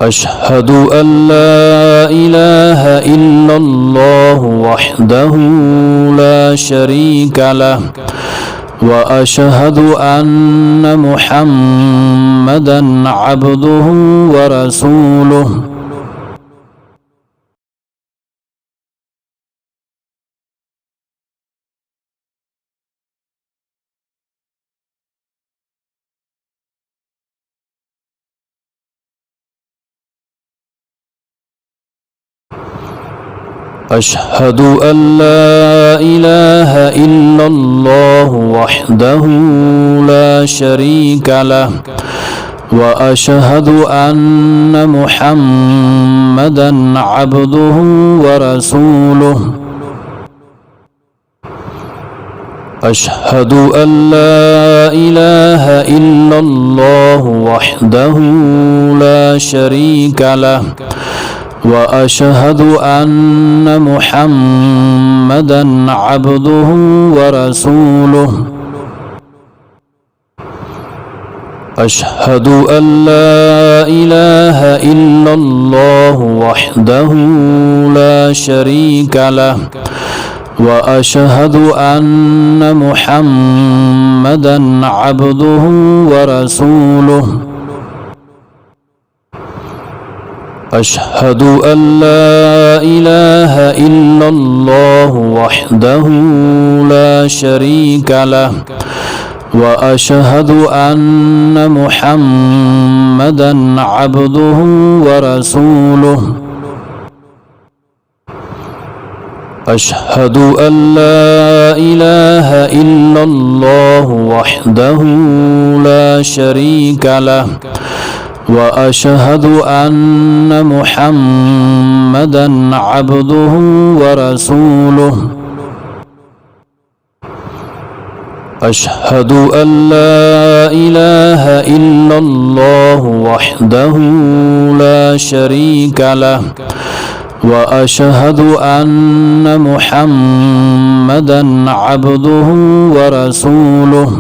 أشهد أن لا إله إلا الله وحده لا شريك له وأشهد أن محمدا عبده ورسوله أشهد أن لا إله إلا الله وحده لا شريك له وأشهد أن محمدا عبده ورسوله أشهد أن لا إله إلا الله وحده لا شريك له وأشهد أن محمدا عبده ورسوله أشهد أن لا إله إلا الله وحده لا شريك له وأشهد أن محمدا عبده ورسوله أشهد أن لا إله إلا الله وحده لا شريك له وأشهد أن محمدا عبده ورسوله أشهد أن لا إله إلا الله وحده لا شريك له وأشهد أن محمدا عبده ورسوله أشهد أن لا إله إلا الله وحده لا شريك له وأشهد أن محمدا عبده ورسوله أشهد أن لا إله إلا الله وحده لا شريك له وأشهد أن محمدا عبده ورسوله أشهد أن لا إله إلا الله وحده لا شريك له وأشهد أن محمدا عبده أشهد أن لا إله إلا الله وحده لا شريك له وأشهد أن محمدا عبده ورسوله